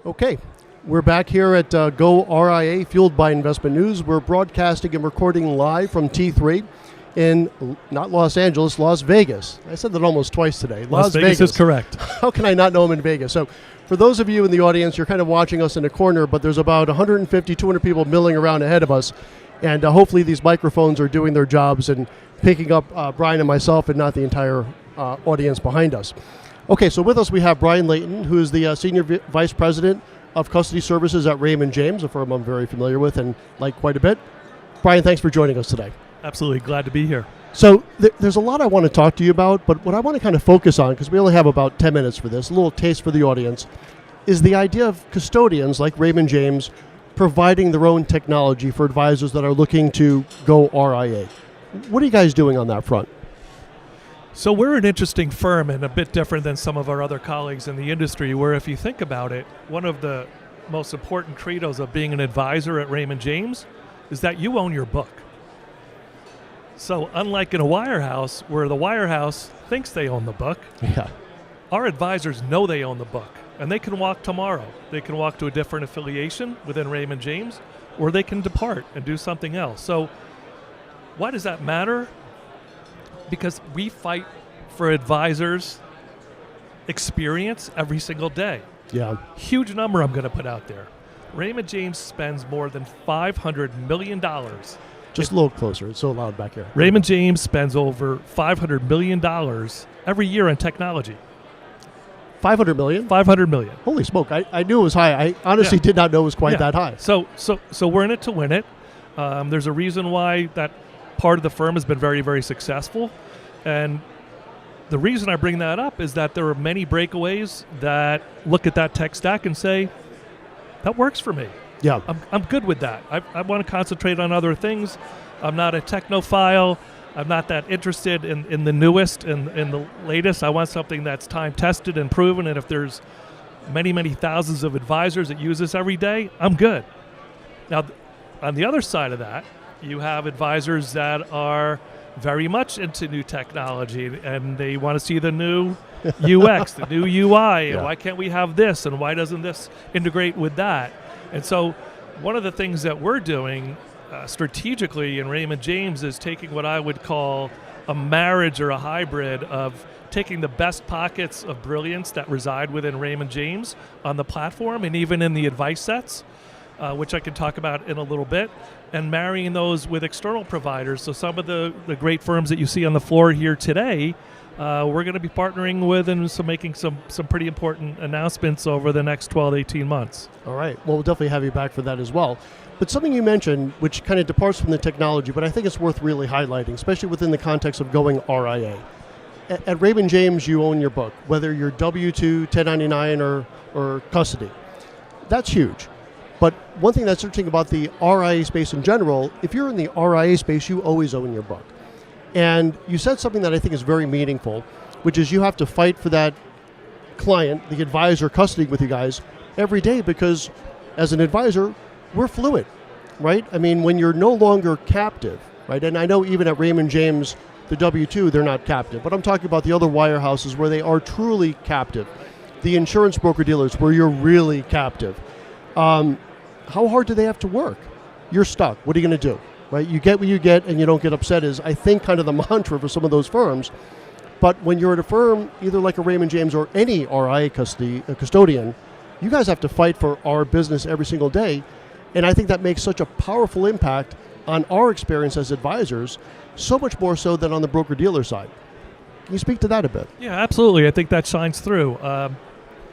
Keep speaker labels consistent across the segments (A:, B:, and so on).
A: Okay, we're back here at goRIA, fueled by investment news. We're broadcasting and recording live from T3 in, not Los Angeles, Las Vegas. I said that almost twice today.
B: Las Vegas is correct.
A: How can I not know I'm in Vegas? So for those of you in the audience, you're kind of watching us in a corner, but there's about 150, 200 people milling around ahead of us. And hopefully these microphones are doing their jobs and picking up Brian and myself and not the entire audience behind us. Okay, so with us we have Brian Layton, who is the Senior Vice President of Custody Services at Raymond James, a firm I'm very familiar with and like quite a bit. Brian, thanks for joining us today.
B: Absolutely, glad to be here.
A: So there's a lot I want to talk to you about, but what I want to kind of focus on, because we only have about 10 minutes for this, a little taste for the audience, is the idea of custodians like Raymond James providing their own technology for advisors that are looking to go RIA. What are you guys doing on that front?
B: So we're an interesting firm and a bit different than some of our other colleagues in the industry, where if you think about it, one of the most important credos of being an advisor at Raymond James is that you own your book. So unlike in a wirehouse, where the wirehouse thinks they own the book, our advisors know they own the book, and they can walk tomorrow. They can walk to a different affiliation within Raymond James, or they can depart and do something else. So why does that matter? Because we fight for advisors' experience every single day.
A: Yeah.
B: Huge number I'm going to put out there. Raymond James spends more than $500 million.
A: Just a little closer. It's so loud back here.
B: Raymond James spends over $500 million every year on technology.
A: 500 million?
B: 500 million.
A: Holy smoke. I knew it was high. I honestly did not know it was quite that high.
B: So we're in it to win it. There's a reason why that part of the firm has been very, very successful. And the reason I bring that up is that there are many breakaways that look at that tech stack and say, that works for me.
A: Yeah.
B: I'm good with that. I want to concentrate on other things. I'm not a technophile. I'm not that interested in the newest and the latest. I want something that's time-tested and proven, and if there's many, many thousands of advisors that use this every day, I'm good. Now, on the other side of that, you have advisors that are very much into new technology, and they want to see the new UX, the new UI, and why can't we have this, and why doesn't this integrate with that? And so one of the things that we're doing strategically in Raymond James is taking what I would call a marriage or a hybrid of taking the best pockets of brilliance that reside within Raymond James on the platform and even in the advice sets, which I can talk about in a little bit, and marrying those with external providers. So some of the great firms that you see on the floor here today, we're going to be partnering with and making some pretty important announcements over the next 12 to 18 months. All
A: right. Well, we'll definitely have you back for that as well. But something you mentioned, which kind of departs from the technology, but I think it's worth really highlighting, especially within the context of going RIA. At Raymond James, you own your book, whether you're W-2, 1099, or custody. That's huge. But one thing that's interesting about the RIA space in general, if you're in the RIA space, you always own your book. And you said something that I think is very meaningful, which is you have to fight for that client, the advisor custodying with you guys every day, because as an advisor, we're fluid, right? I mean, when you're no longer captive, right? And I know even at Raymond James, the W-2, they're not captive, but I'm talking about the other wirehouses where they are truly captive. The insurance broker-dealers where you're really captive. How hard do they have to work? You're stuck. What are you going to do? Right? You get what you get and you don't get upset is, I think, kind of the mantra for some of those firms. But when you're at a firm, either like a Raymond James or any RIA custodian, you guys have to fight for our business every single day. And I think that makes such a powerful impact on our experience as advisors, so much more so than on the broker-dealer side. Can you speak to that a bit?
B: Yeah, absolutely. I think that shines through.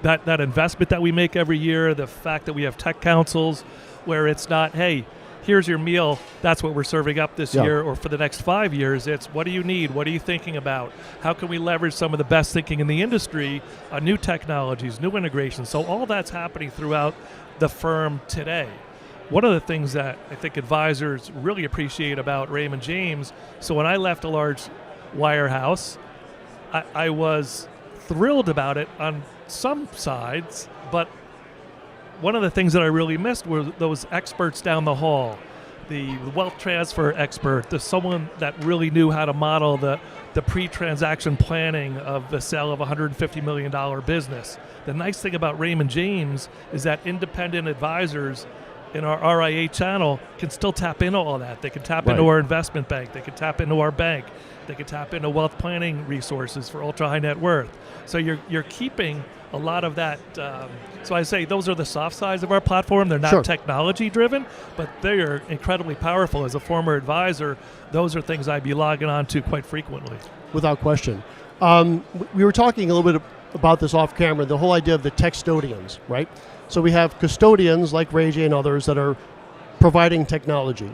B: That investment that we make every year, the fact that we have tech councils where it's not, hey, here's your meal, that's what we're serving up this year or for the next 5 years. It's what do you need? What are you thinking about? How can we leverage some of the best thinking in the industry on new technologies, new integrations? So all that's happening throughout the firm today. One of the things that I think advisors really appreciate about Raymond James, so when I left a large wirehouse, I was thrilled about it on some sides, but one of the things that I really missed were those experts down the hall, the wealth transfer expert, the someone that really knew how to model the pre-transaction planning of the sale of a $150 million business. The nice thing about Raymond James is that independent advisors in our RIA channel can still tap into all that. They can tap into our investment bank. They can tap into our bank. They can tap into wealth planning resources for ultra high net worth. So you're keeping a lot of that. So I say those are the soft sides of our platform. They're not technology driven, but they are incredibly powerful. As a former advisor, those are things I'd be logging on to quite frequently.
A: Without question. We were talking a little bit about this off camera, the whole idea of the textodians, right? So we have custodians like Ray J and others that are providing technology.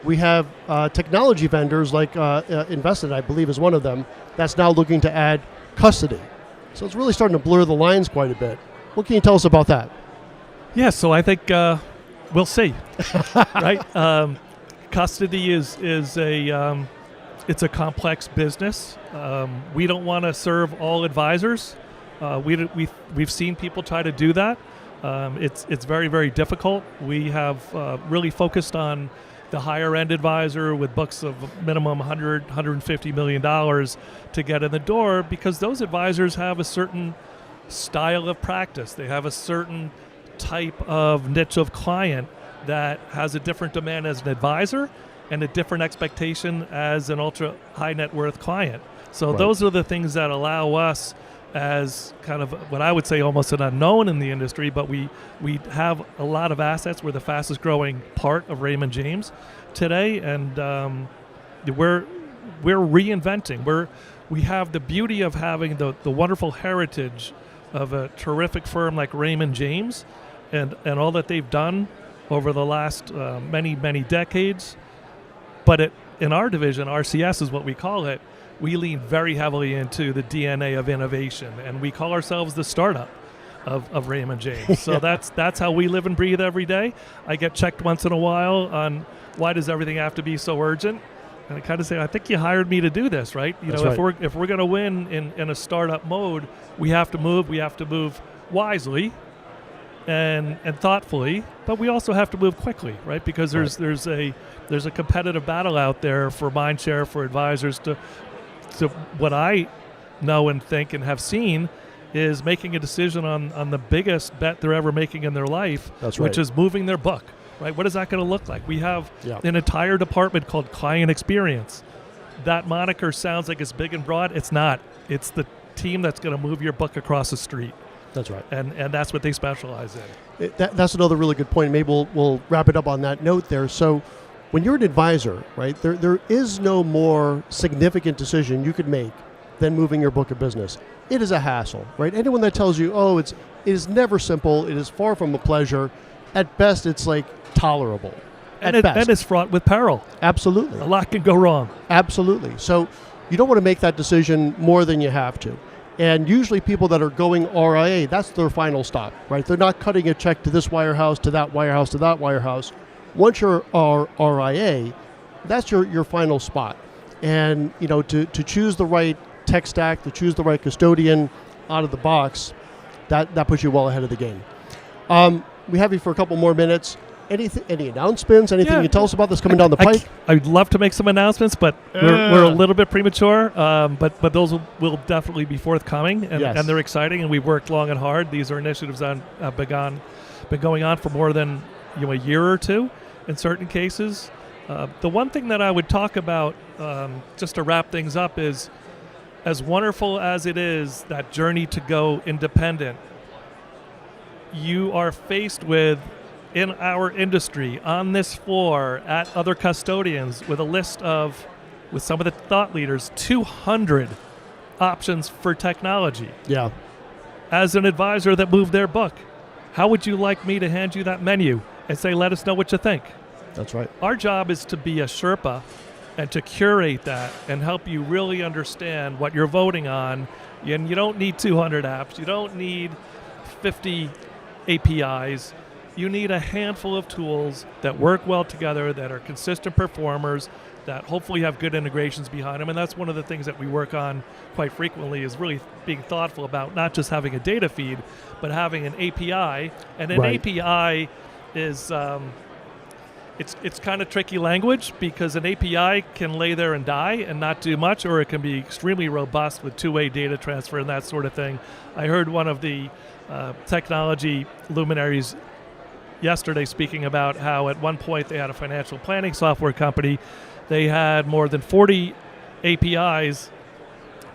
A: We have technology vendors like Invested, I believe, is one of them, that's now looking to add custody. So it's really starting to blur the lines quite a bit. What can you tell us about that?
B: Yeah, so I think we'll see, right? Custody is it's a complex business. We don't want to serve all advisors. We've seen people try to do that. It's very, very difficult. We have really focused on the higher end advisor with books of minimum $150 million to get in the door, because those advisors have a certain style of practice. They have a certain type of niche of client that has a different demand as an advisor and a different expectation as an ultra high net worth client. So those are the things that allow us, as kind of what I would say almost an unknown in the industry, but we have a lot of assets. We're the fastest growing part of Raymond James today, and we're reinventing. We have the beauty of having the wonderful heritage of a terrific firm like Raymond James and all that they've done over the last many decades. But in our division, RCS is what we call it, we lean very heavily into the DNA of innovation, and we call ourselves the startup of Raymond James. So that's how we live and breathe every day. I get checked once in a while on why does everything have to be so urgent, and I kind of say, I think you hired me to do this, right? If we're going to win in a startup mode, we have to move wisely and thoughtfully, but we also have to move quickly, right? Because there's a competitive battle out there for mind share for advisors to what I know and think and have seen is making a decision on the biggest bet they're ever making in their life, which is moving their book, right? What is that going to look like? We have an entire department called Client Experience. That moniker sounds like it's big and broad. It's not. It's the team that's going to move your book across the street.
A: That's right.
B: And that's what they specialize in.
A: That's another really good point. Maybe we'll wrap it up on that note there. So when you're an advisor, right, there is no more significant decision you could make than moving your book of business. It is a hassle, right? Anyone that tells you, it is never simple, it is far from a pleasure, at best it's like tolerable. And
B: it's fraught with peril.
A: Absolutely.
B: A lot can go wrong.
A: Absolutely. So you don't want to make that decision more than you have to. And usually people that are going RIA, that's their final stop, right? They're not cutting a check to this wirehouse, to that wirehouse, to that wirehouse. Once you're RIA, that's your final spot. And to choose the right tech stack, to choose the right custodian out of the box, that puts you well ahead of the game. We have you for a couple more minutes. Any announcements? Anything you can tell us about that's coming down the pike?
B: I'd love to make some announcements, but we're a little bit premature. But those will definitely be forthcoming, and they're exciting. And we've worked long and hard. These are initiatives that have been going on for more than a year or two in certain cases. The one thing that I would talk about, just to wrap things up, is as wonderful as it is, that journey to go independent, you are faced with, in our industry, on this floor, at other custodians, with a list of, with some of the thought leaders, 200 options for technology.
A: Yeah.
B: As an advisor that moved their book, how would you like me to hand you that menu and say, let us know what you think?
A: That's right.
B: Our job is to be a Sherpa and to curate that and help you really understand what you're voting on. And you don't need 200 apps. You don't need 50 APIs. You need a handful of tools that work well together, that are consistent performers, that hopefully have good integrations behind them. And that's one of the things that we work on quite frequently, is really being thoughtful about not just having a data feed, but having an API. And an API is It's kind of tricky language because an API can lay there and die and not do much, or it can be extremely robust with two-way data transfer and that sort of thing. I heard one of the technology luminaries yesterday speaking about how at one point they had a financial planning software company. They had more than 40 APIs,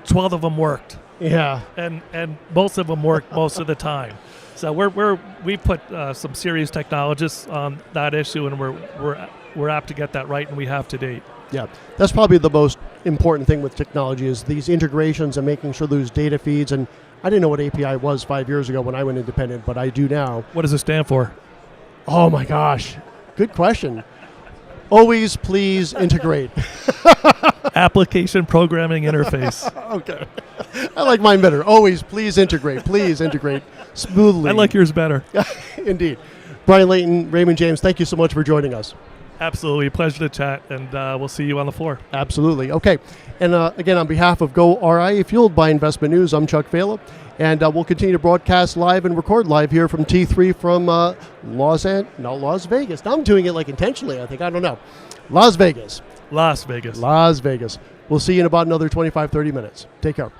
B: 12 of them worked.
A: Yeah.
B: And most of them work most of the time. So we put some serious technologists on that issue, and we're apt to get that right, and we have to date.
A: Yeah, that's probably the most important thing with technology is these integrations and making sure those data feeds. And I didn't know what API was 5 years ago when I went independent, but I do now.
B: What does it stand for?
A: Oh my gosh, good question. Always please integrate.
B: Application programming interface.
A: Okay. I like mine better. Always please integrate. Please integrate smoothly.
B: I like yours better.
A: Indeed. Brian Layton, Raymond James, thank you so much for joining us.
B: Absolutely. Pleasure to chat, and we'll see you on the floor.
A: Absolutely. Okay. And again, on behalf of goRIA, fueled by Investment News, I'm Chuck Vela, and we'll continue to broadcast live and record live here from T3 from Las Vegas. Now I'm doing it like intentionally, I think. I don't know. Las Vegas.
B: Las Vegas.
A: Las Vegas. We'll see you in about another 25, 30 minutes. Take care.